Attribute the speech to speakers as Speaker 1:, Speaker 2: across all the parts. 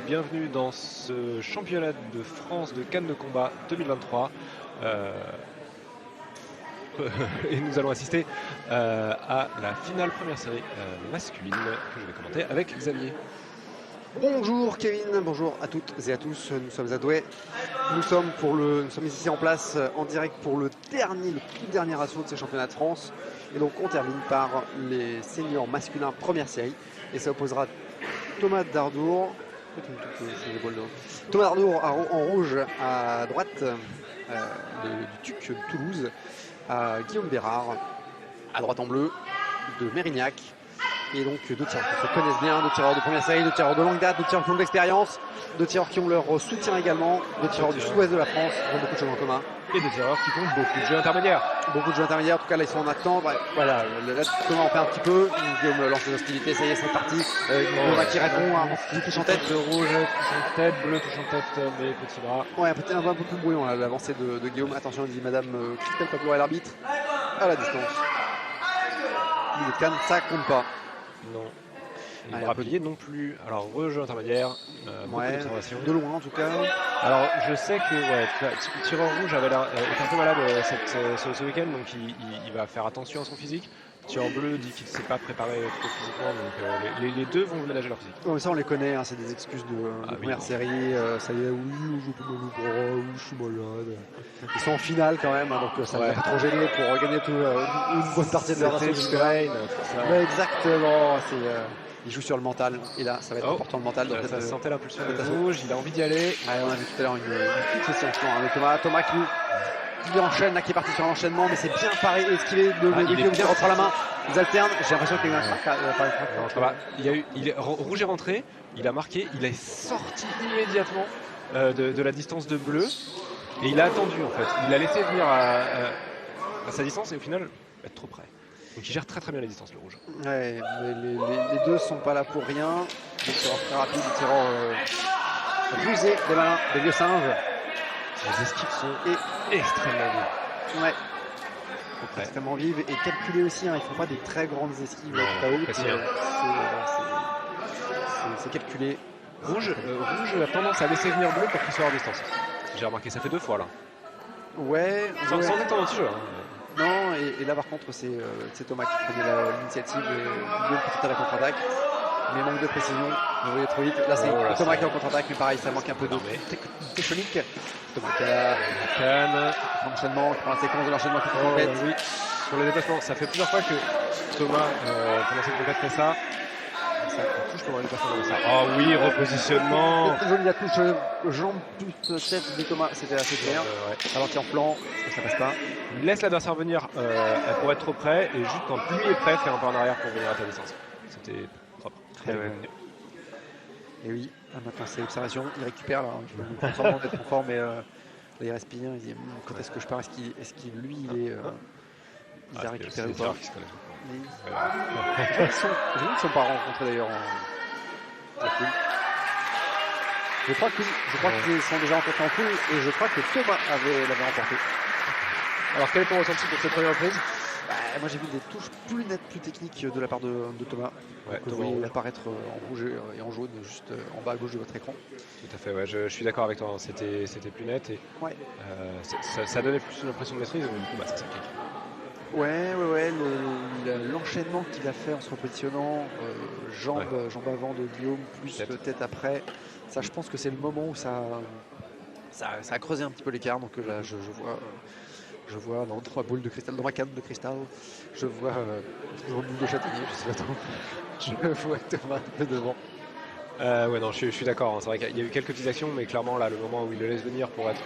Speaker 1: bienvenue dans ce championnat de France de canne de combat 2023. Et nous allons assister à la finale première série masculine que je vais commenter avec Xavier.
Speaker 2: Bonjour Kevin, bonjour à toutes et à tous, nous sommes à Douai. Nous sommes ici en place en direct pour le tout dernier assaut de ces championnats de France. Et donc on termine par les seniors masculins première série. Et ça opposera Thomas Dardour, en rouge à droite, du TUC de Toulouse, à Guillaume Bérard, à droite en bleu, de Mérignac. Et donc deux tireurs qui se connaissent bien, deux tireurs de première série, deux tireurs de longue date, deux tireurs qui ont de l'expérience, deux tireurs qui ont leur soutien également, deux tireurs du sud-ouest de la France, qui ont beaucoup de choses en commun.
Speaker 1: Et des tireurs qui font beaucoup de jeux intermédiaires.
Speaker 2: Beaucoup de jeux intermédiaires, en tout cas là ils sont en attente. Bref, voilà, là Thomas en fait un petit peu, Guillaume lance les hostilités, ça y est c'est parti. Thomas qui répond, il touche en tête.
Speaker 1: Rouge touche en tête, bleu touche en tête, mais petit bras.
Speaker 2: Ouais, un peu plus bruyant là, l'avancée de Guillaume. Attention, dit Madame Christelle Papouret, l'arbitre, à la distance. Il est canne, ça compte pas.
Speaker 1: Non. Et le rappelier non plus. Alors rejeu intermédiaire,
Speaker 2: ouais,
Speaker 1: d'observation.
Speaker 2: De loin en tout cas.
Speaker 1: Alors je sais que tireur rouge avait l'air est un peu malade ce week-end, donc il va faire attention à son physique. Tireur bleu dit qu'il ne s'est pas préparé trop physiquement, donc les deux vont ménager leur physique.
Speaker 2: Ouais, ça on les connaît, hein, c'est des excuses de première série. Ça y est, oui, je peux me bras, oui, je suis malade. Ils sont en finale quand même, hein, donc ça va être trop gêné pour gagner une bonne partie de leur assaut jusque-là. Exactement, il joue sur le mental, et là ça va être important le mental.
Speaker 1: Ça sentait l'impulsion de rouge, il a envie d'y aller.
Speaker 2: Ouais, on a vu tout à l'heure une petite session de Thomas qui enchaîne, là, qui est parti sur l'enchaînement, mais c'est bien paré, esquivé de Guillaume qui reprend la main. Ils alternent, j'ai l'impression qu'il y a eu un crack.
Speaker 1: Rouge est rentré, il a marqué, il est sorti immédiatement de la distance de bleu, et il a attendu en fait. Il a laissé venir à sa distance, et au final, être trop près. Donc il gère très bien les distances, le rouge.
Speaker 2: Ouais, mais les deux sont pas là pour rien. Des tireurs très rapides, des tireurs rusés, des malins, des vieux singes.
Speaker 1: Les esquives sont extrêmement vives.
Speaker 2: Ouais. Extrêmement vives et calculées aussi. Hein. Ils font pas des très grandes esquives. C'est calculé.
Speaker 1: Rouge a tendance à laisser venir bleu pour qu'il soit hors distance. J'ai remarqué, ça fait 2 fois là.
Speaker 2: Ouais.
Speaker 1: Sans être en anti-jeu. Hein.
Speaker 2: Non, et là par contre c'est Thomas qui prenait l'initiative et Guillaume peut-être à la contre-attaque. Mais manque de précision, vous voyez trop vite. Là c'est Thomas qui est en contre-attaque, mais pareil, ça manque un peu de technique. Thomas qui a l'enchaînement, qui prend la séquence de l'enchaînement qui prend en tête.
Speaker 1: Oui. Sur les déplacements, ça fait plusieurs fois que Thomas, pendant cette conquête, fait ça. Ça touche pendant les déplacements comme ça. Oh oui, repositionnement.
Speaker 2: C'est joli la touche, jambe plus tête de Thomas, c'était assez clair. Ralenti en flanc, ça passe pas.
Speaker 1: Il laisse l'adversaire venir pour être trop près, et juste quand lui est prêt, faire un pas en arrière pour venir à ta distance. C'était propre. Très bien.
Speaker 2: Et oui, maintenant c'est l'observation, il récupère là, je me comprends d'être trop fort, mais là il respire, il dit quand est-ce que je pars, est-ce qu'il a récupéré ou pas. Ils ne sont pas rencontrés d'ailleurs en poule. Je crois qu'ils sont déjà rencontrés en poule et je crois que Thomas l'avait remporté.
Speaker 1: Alors quel est ton ressenti pour cette première reprise?
Speaker 2: Moi j'ai vu des touches plus nettes, plus techniques de la part de Thomas. Ouais, vous voyez apparaître en rouge et en jaune juste en bas à gauche de votre écran.
Speaker 1: Tout à fait, ouais, je suis d'accord avec toi, hein. C'était plus net et ça donnait plus une impression de maîtrise, mais du coup ça clique.
Speaker 2: Ouais, l'enchaînement qu'il a fait en se repositionnant, jambe avant de Guillaume, plus tête après, ça je pense que c'est le moment où ça a creusé un petit peu l'écart, donc là je vois dans ma boule de cristal, dans ma canne de cristal, je vois toujours une boule de châtaignier, je sais pas trop. Je vois Thomas un peu devant.
Speaker 1: Ouais, non, je suis d'accord, hein. C'est vrai qu'il y a eu quelques petites actions, mais clairement là, le moment où il le laisse venir pour être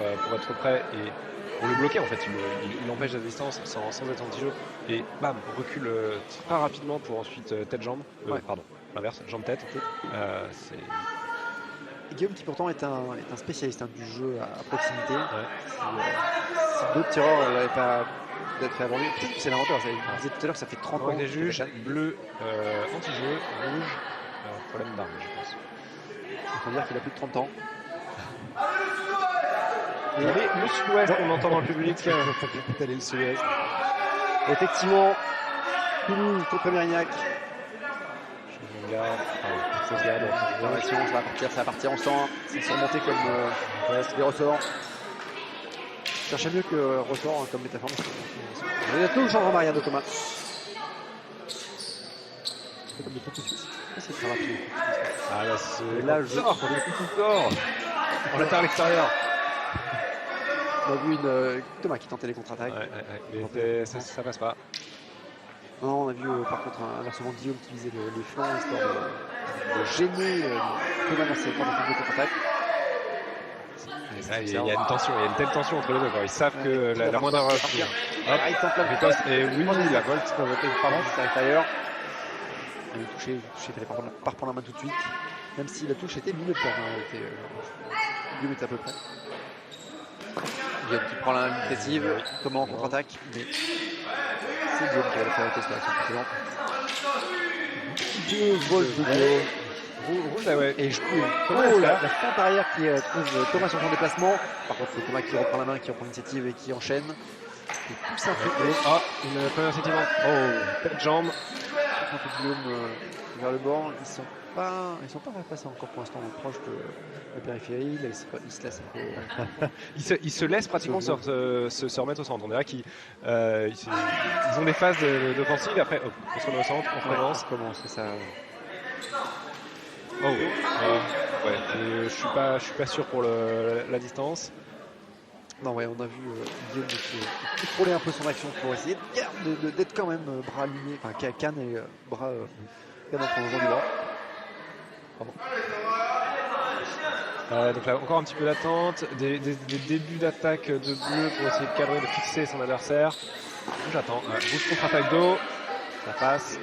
Speaker 1: prêt et pour le bloquer en fait, il l'empêche à distance sans être anti-jeu et bam, recule très rapidement pour ensuite tête-jambe, pardon, l'inverse, jambe-tête.
Speaker 2: Guillaume qui pourtant est un spécialiste du jeu à proximité. Si d'autres tireurs n'avaient pas d'être fait avant lui, peut-être que c'est l'inventeur. Je disais tout à l'heure que ça fait 30 ans.
Speaker 1: Des juges, bleu, anti-jeu, rouge, problème d'arme je pense.
Speaker 2: Il faut dire qu'il a plus de 30 ans.
Speaker 1: Et le sud-ouest, on entend dans le public.
Speaker 2: Allez, le sud-ouest. Effectivement, Toulouse contre Mérignac.
Speaker 1: sauvegarde.
Speaker 2: Direction, ça va partir, on sent. C'est surmonté comme des ressorts. Cherchez mieux que ressort comme métaphore. Il y a tout le changement en arrière de Thomas. C'est comme des tout de suite. C'est très rapide.
Speaker 1: Ah là, c'est.
Speaker 2: Et là, je
Speaker 1: sort. On l'attaque à l'extérieur.
Speaker 2: On a vu Thomas qui tentait les contre-attaques.
Speaker 1: Mais ça passe pas.
Speaker 2: Non, on a vu par contre inversement Guillaume qui visait les flancs histoire de gêner Thomas dans ses contre-attaques.
Speaker 1: Il y a une tension, il y a une telle tension entre les deux. Ils savent que la moindre erreur.
Speaker 2: Hop, il tente la
Speaker 1: riposte et oui, la volte.
Speaker 2: Pardon, c'est à l'extérieur. Il est touché, il fallait pas reprendre la main tout de suite. Même si la touche était minute en réalité. Guillaume était à peu près. Guillaume qui prend l'initiative, Thomas en contre-attaque. Mais c'est Guillaume qui a la priorité sur l'action précédente. Deux vols de Guillaume.
Speaker 1: Rouge, ouais.
Speaker 2: Et je trouve la fente arrière qui trouve Thomas sur son déplacement. Par contre, Thomas qui reprend la main, qui reprend l'initiative et qui enchaîne. Et tout ça fait.
Speaker 1: Ah, une première initiative. Oh, tête jambe.
Speaker 2: Un peu Guillaume vers le bord. Ils sont pas passés encore pour l'instant proche de la périphérie. Là, ils se laissent un peu.
Speaker 1: Ils se laissent pratiquement se remettre au centre. On dirait qu'ils ont des phases d'offensive. Après, on se remet au centre, on recommence.
Speaker 2: On recommence, c'est ça.
Speaker 1: Oh, ouais. Je suis pas sûr pour la distance.
Speaker 2: Non, ouais, on a vu Guillaume qui contrôler un peu son action pour essayer d'être quand même bras alignés, enfin canne et bras canne entre le vent du bras.
Speaker 1: Donc là, encore un petit peu d'attente, des débuts d'attaque de bleu pour essayer de cadrer, de fixer son adversaire. J'attends. Rouge contre-attaque d'eau, ça passe.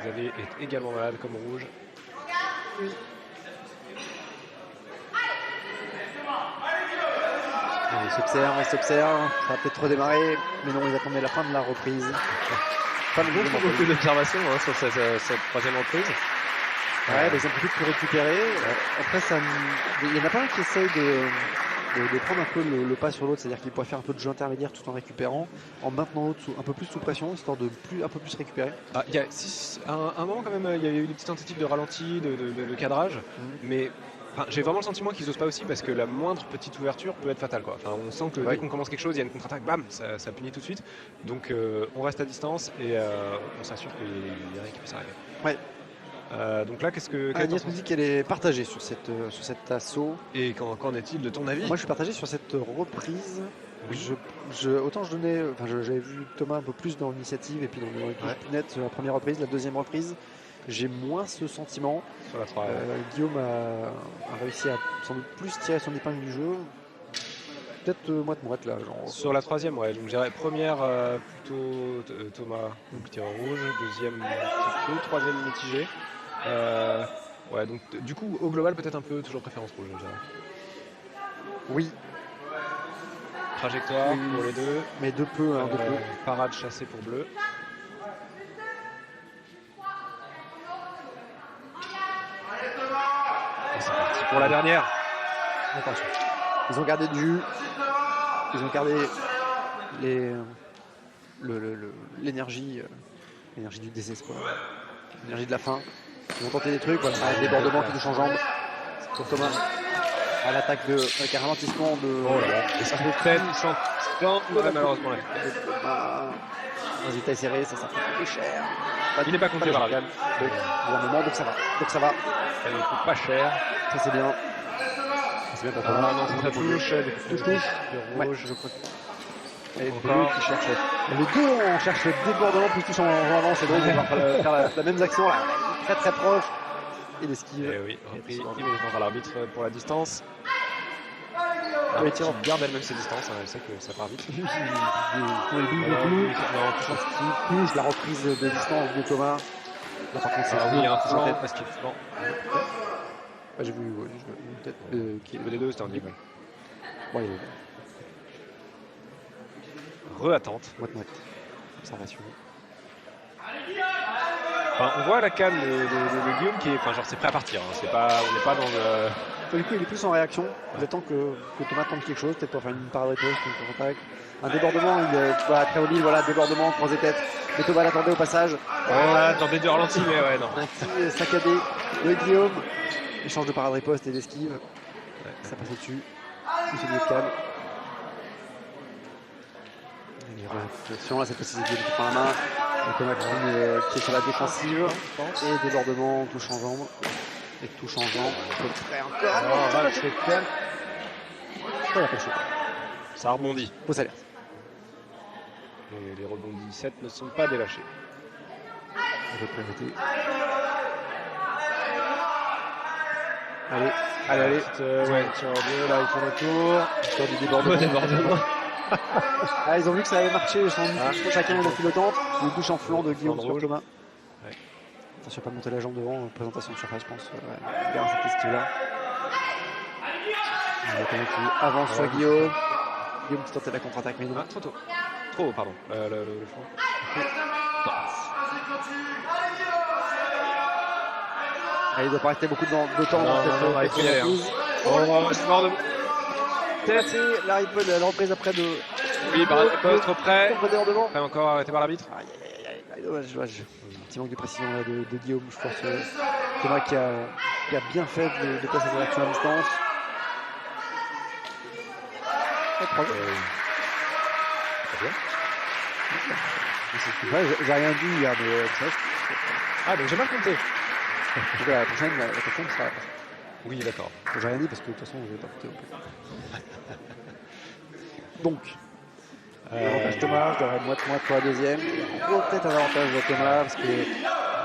Speaker 1: Xavier est également malade comme rouge.
Speaker 2: Oui. Il s'observe, ça va peut-être redémarrer, mais non, ils attendaient la fin de la reprise.
Speaker 1: Pas beaucoup d'observations sur cette troisième reprise.
Speaker 2: Ouais, ils ont peut-être pu récupérer. Après, il y en a pas un qui essaye de prendre un peu le pas sur l'autre, c'est-à-dire qu'il pourrait faire un peu de jeu intermédiaire tout en récupérant, en maintenant l'autre un peu plus sous pression, histoire de un peu plus récupérer.
Speaker 1: Ah, il y a un moment quand même, il y a eu des petites tentatives de ralenti, de cadrage, mais j'ai vraiment le sentiment qu'ils n'osent pas aussi parce que la moindre petite ouverture peut être fatale, quoi. Enfin, on sent que dès qu'on commence quelque chose, il y a une contre-attaque, bam, ça punit tout de suite. Donc on reste à distance et on s'assure qu'il y a rien qui peut s'arriver.
Speaker 2: Ouais.
Speaker 1: Donc là,
Speaker 2: Agnès nous dit qu'elle est partagée sur cet assaut.
Speaker 1: Et qu'en est-il de ton avis?
Speaker 2: Moi, je suis partagé sur cette reprise.
Speaker 1: Oui.
Speaker 2: Autant j'avais vu Thomas un peu plus dans l'initiative et puis dans le plus net sur la première reprise, la deuxième reprise. J'ai moins ce sentiment.
Speaker 1: Sur la 3,
Speaker 2: Guillaume a réussi à sans doute plus tirer son épingle du jeu. Peut-être moite-moite là. Genre.
Speaker 1: Sur la troisième, ouais. Donc je dirais première plutôt Thomas, donc tir rouge. Deuxième plutôt, troisième mitigé. Ouais, donc du coup au global peut-être un peu toujours préférence rouge, je dirais.
Speaker 2: Oui.
Speaker 1: Trajectoire pour les deux.
Speaker 2: Mais de peu, de peu.
Speaker 1: Parade chassée pour bleu. Et c'est parti pour la dernière.
Speaker 2: Attention. Ils ont gardé du jus. Ils ont gardé l'énergie du désespoir. L'énergie de la fin. Ils vont tenter des trucs, voilà, un débordement qui touche en jambe pour Thomas. À l'attaque avec un ralentissement de.
Speaker 1: Oh là là. Et ça se traîne, malheureusement.
Speaker 2: Résultat est serré, ça fait cher.
Speaker 1: Il n'est pas compté par la gamme.
Speaker 2: Donc ça va.
Speaker 1: Elle ne coûte pas cher.
Speaker 2: Ça c'est bien. C'est bien pour Thomas.
Speaker 1: Non, ça touche.
Speaker 2: Rouge, je crois. Et
Speaker 1: bleu
Speaker 2: qui cherche. Les deux on cherche le débordement plus touche en avant, c'est drôle, on va faire la même action là. Très très proche. Et l'esquive.
Speaker 1: Et oui, repris immédiatement par l'arbitre pour la distance.
Speaker 2: Les tirs
Speaker 1: garde elle-même ses distances, elle sait que ça part vite.
Speaker 2: La reprise de distance de Thomas. Là par contre,
Speaker 1: oui, il y a un flanc parce qu'il flanc.
Speaker 2: J'ai vu peut-être
Speaker 1: le des deux, c'était un digue.
Speaker 2: Ouais,
Speaker 1: re-attente.
Speaker 2: Moite-moite. Observation.
Speaker 1: Enfin, on voit à la canne de Guillaume qui est, enfin, genre c'est prêt à partir. Hein. On n'est pas
Speaker 2: Du coup, il est plus en réaction. Il attend que Thomas tente quelque chose, peut-être pour faire une parade riposte, une contre-attaque. Un débordement, il est très haut voilà, débordement, croisé tête. Mais Thomas l'attendait au passage.
Speaker 1: On a tenté de ralenti, mais ouais, non.
Speaker 2: Un petit saccadé de Guillaume. Échange de parade riposte et d'esquive. Ça passe au-dessus. Il se dit calme. Attention, là, cette fois-ci, c'est Guillaume qui prend la main. Et Thomas qui est sur la défensive. Et débordement, touche en jambe. Et touche en jambe. Prêt encore.
Speaker 1: Je fais calme. Ça rebondit.
Speaker 2: Fausse alerte.
Speaker 1: Et les rebondis 7 ne sont pas délâchés.
Speaker 2: Allez.
Speaker 1: Ouais, tiens, là, ils font le tour.
Speaker 2: Histoire du débordement. Ils ont vu que ça avait marché. Chacun est dans le tente. Une touche en flanc de Guillaume sur Thomas.
Speaker 1: Ouais.
Speaker 2: Attention à pas monter la jambe devant. Présentation de surface, je pense. Regarde cette esquive-là. Il y a quelqu'un qui avance sur Guillaume. Guillaume qui tentait la contre-attaque, mais non.
Speaker 1: Trop tôt. Trop haut, pardon. Le flanc.
Speaker 2: Il ne doit pas rester beaucoup de temps dans
Speaker 1: il faut y aller. C'est mort de
Speaker 2: c'est la reprise après de.
Speaker 1: Oui, par poste, trop près.
Speaker 2: Débordement.
Speaker 1: Après encore arrêté par l'arbitre.
Speaker 2: Dommage. Un petit manque de précision là, de Guillaume, je pense. Thomas qui a bien fait de passer sa réaction à distance. J'ai rien dit hier, mais
Speaker 1: Ah, donc j'ai mal compté.
Speaker 2: La prochaine sera.
Speaker 1: Oui, d'accord.
Speaker 2: J'ai rien dit parce que de toute façon, je vais pas compter non plus. Donc, avantage Thomas, je devrais moite-moite pour la deuxième. On peut peut-être un avantage de Thomas parce que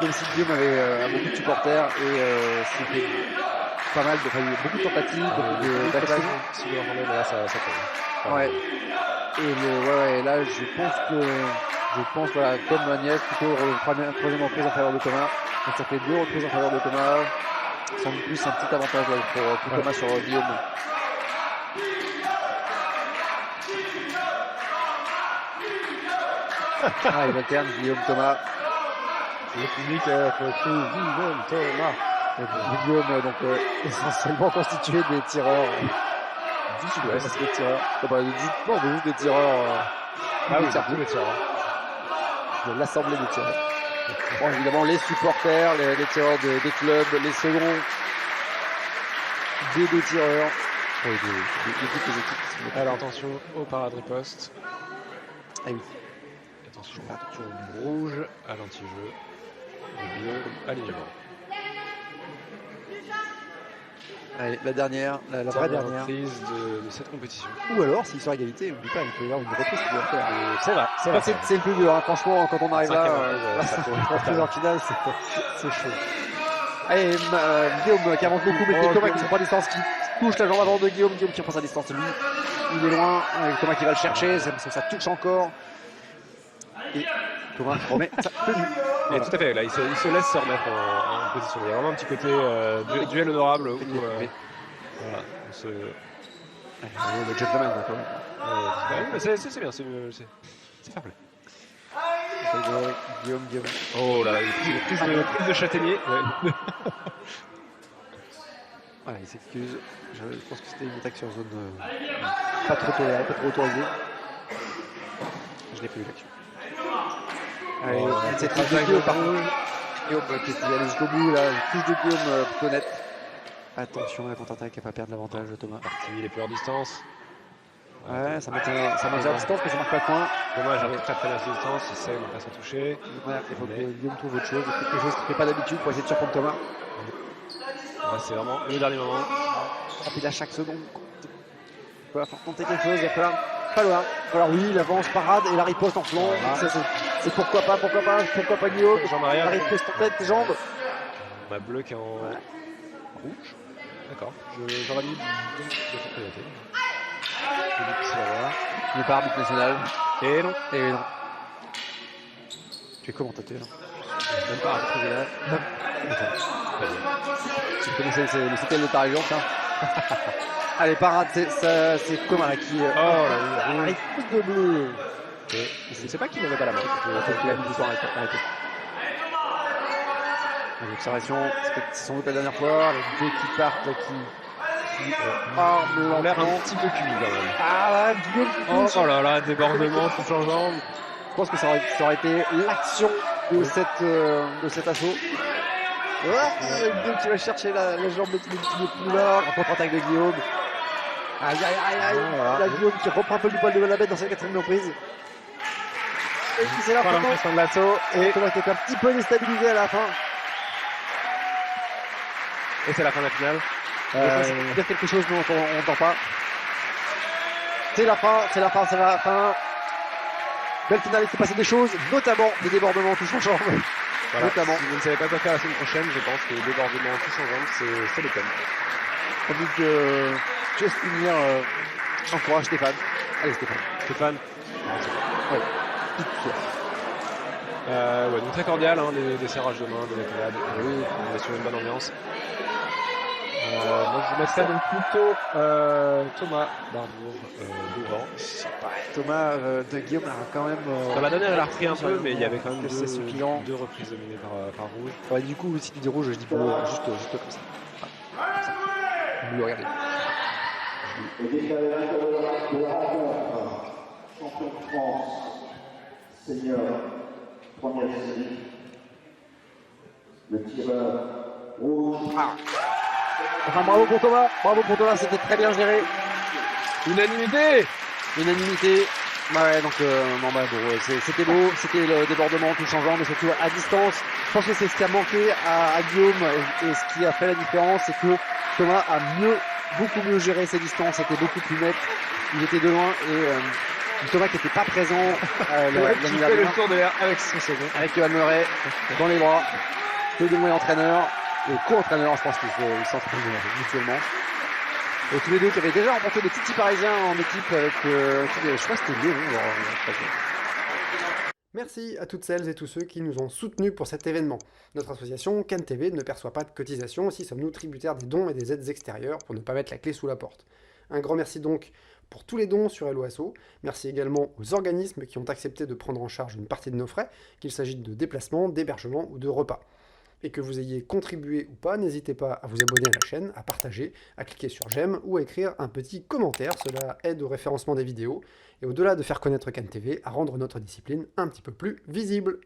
Speaker 2: même si Guillaume avait beaucoup de supporters et c'était pas mal, beaucoup de tentatives, beaucoup d'actions.
Speaker 1: Si vous l'entendez, là, ça tombe.
Speaker 2: Ouais. Et là, je pense voilà, comme Agnès, plutôt troisième reprise en faveur de Thomas. Donc ça fait 2 reprises en faveur de Thomas. Sans plus un petit avantage là, pour Thomas sur Guillaume. Il alterne Guillaume Thomas.
Speaker 1: Le public crie Guillaume Thomas.
Speaker 2: Guillaume donc essentiellement constitué des tireurs du sud-ouest, des tireurs. Juste des tireurs.
Speaker 1: Tous les tireurs.
Speaker 2: De l'assemblée des tireurs. Bon, évidemment, les supporters, les tireurs des clubs, les seconds, des deux tireurs. Oui, toutes les équipes.
Speaker 1: Alors attention au parade riposte.
Speaker 2: Ah oui.
Speaker 1: Attention au rouge, à l'anti-jeu. Le bleu, alignement.
Speaker 2: Allez, la dernière, la vraie dernière.
Speaker 1: Reprise de cette compétition.
Speaker 2: Ou alors, s'ils sont à égalité, n'oublie pas, il peut y avoir une reprise qui doit faire.
Speaker 1: C'est vrai.
Speaker 2: C'est le plus dur, hein. Franchement, quand on arrive là, en finale, c'est chaud. Allez, Guillaume qui avance beaucoup, mais Thomas qui se prend à distance, qui touche la jambe avant de Guillaume qui reprend sa distance. Lui, il est loin, Thomas qui va le chercher, ça touche encore. Et Thomas remet sa tenue.
Speaker 1: Et tout à fait, là il se laisse se remettre en position. Il y a vraiment un petit côté duel honorable où voilà,
Speaker 2: le gentleman donc,
Speaker 1: c'est bien, c'est fair play.
Speaker 2: Guillaume.
Speaker 1: Oh là, prise de châtaignier. Ouais.
Speaker 2: Voilà, il s'excuse. Je pense que c'était une attaque sur zone pas trop autorisée. Je n'ai pas eu l'action. Allez, c'est très bien Guillaume par contre. Guillaume qui est allé jusqu'au bout là, une touche de Guillaume plutôt nette. Attention, la contre-attaque, elle va pas perdre l'avantage de Thomas.
Speaker 1: Il est plus hors distance.
Speaker 2: Ouais, ça maintient la distance, mais ça marque pas de point.
Speaker 1: Dommage, très bien la distance, il sait ne pas s'en toucher.
Speaker 2: Ouais, il faut que Guillaume trouve autre chose, quelque chose qu'il ne fait pas d'habitude pour essayer de surprendre Thomas.
Speaker 1: Ouais, c'est vraiment le dernier moment.
Speaker 2: Rapide à chaque seconde. Il va falloir tenter quelque chose, il va falloir pas loin. Alors oui, il avance, parade et la riposte en flanc. C'est pourquoi pas Guillaume. La riposte en tête, jambes.
Speaker 1: On a bleu qui est en rouge. D'accord, j'aurais dit de cette priorité.
Speaker 2: Il n'est pas arbitre national.
Speaker 1: Et non.
Speaker 2: Tu es commentateur.
Speaker 1: Même pas arbitre national.
Speaker 2: Tu connaissais le CTL de ta région, ça. Allez, parade, c'est Thomas qui.
Speaker 1: Oh là oui.
Speaker 2: Riposte de bleu.
Speaker 1: Je ne sais pas qui n'avait pas la main.
Speaker 2: Il a mis du soir arrêté. L'observation, c'est sans doute la dernière fois. Les deux qui partent, qui
Speaker 1: qui
Speaker 2: ont
Speaker 1: l'air un petit peu cuit quand même.
Speaker 2: Ah là, Guillaume qui touche.
Speaker 1: Oh là là, débordement, touche en jambe.
Speaker 2: Je pense que ça aurait été l'action de cet assaut. Guillaume qui va chercher la jambe de plus là, en contre-attaque de Guillaume. Aïe aïe aïe aïe.
Speaker 1: Voilà.
Speaker 2: Là, Guillaume qui reprend un peu du poil de la bête dans sa 4e reprise. Et qui s'est là
Speaker 1: Voilà,
Speaker 2: pour
Speaker 1: fin de l'assaut.
Speaker 2: et Thomas qui était un petit peu déstabilisé à la fin.
Speaker 1: Et c'est la fin de la finale.
Speaker 2: Dire quelque chose, mais on n'entend pas. C'est la fin. Belle finale, il s'est passé des choses, notamment des débordements touche en jambe.
Speaker 1: Voilà.
Speaker 2: Notamment.
Speaker 1: Si vous ne savez pas quoi faire la semaine prochaine, je pense que le débordement touche en jambe, c'est le thème.
Speaker 2: Tandis que juste finir, encourage Stéphane. Allez Stéphane. Ouais.
Speaker 1: Ouais, donc très cordial, hein, des serrages de main, des accolades. Oui, on est sur une bonne ambiance. Moi je mettrais donc plutôt Thomas Barbour devant.
Speaker 2: Thomas de Guillaume a quand même.
Speaker 1: Ça m'a donné à la repris un peu, mais il y avait quand même
Speaker 2: c'est suffisant.
Speaker 1: deux reprises dominées par rouge.
Speaker 2: Ouais, du coup, si tu dis rouge, je dis bleu, juste comme ça. Voilà, comme ça. Bleu, regardez.
Speaker 3: Et déclaré vainqueur de la rencontre, champion de France, senior, première série, le tireur rouge.
Speaker 2: Enfin, bravo pour Thomas, c'était très bien géré.
Speaker 1: Unanimité.
Speaker 2: Bah ouais, donc c'était beau, c'était le débordement tout changeant, mais surtout à distance. Je pense que c'est ce qui a manqué à Guillaume et ce qui a fait la différence, c'est que Thomas a beaucoup mieux géré ses distances, c'était beaucoup plus net. Il était de loin et Thomas qui n'était pas présent
Speaker 1: Qui fait le tour de l'air avec son second.
Speaker 2: avec Johan Murray dans les bras, tous les deux entraîneurs et co-entraîneurs, je pense qu'ils s'entraînent mutuellement. Et tous les deux qui avaient déjà remporté des titis parisiens en équipe avec, je crois que c'était Léon.
Speaker 4: Merci à toutes celles et tous ceux qui nous ont soutenus pour cet événement. Notre association Cannes TV ne perçoit pas de cotisation, aussi sommes-nous tributaires des dons et des aides extérieures pour ne pas mettre la clé sous la porte. Un grand merci donc pour tous les dons sur LOASO. Merci également aux organismes qui ont accepté de prendre en charge une partie de nos frais, qu'il s'agisse de déplacements, d'hébergement ou de repas. Et que vous ayez contribué ou pas, n'hésitez pas à vous abonner à la chaîne, à partager, à cliquer sur j'aime ou à écrire un petit commentaire, cela aide au référencement des vidéos, et au-delà de faire connaître Cannes TV, à rendre notre discipline un petit peu plus visible.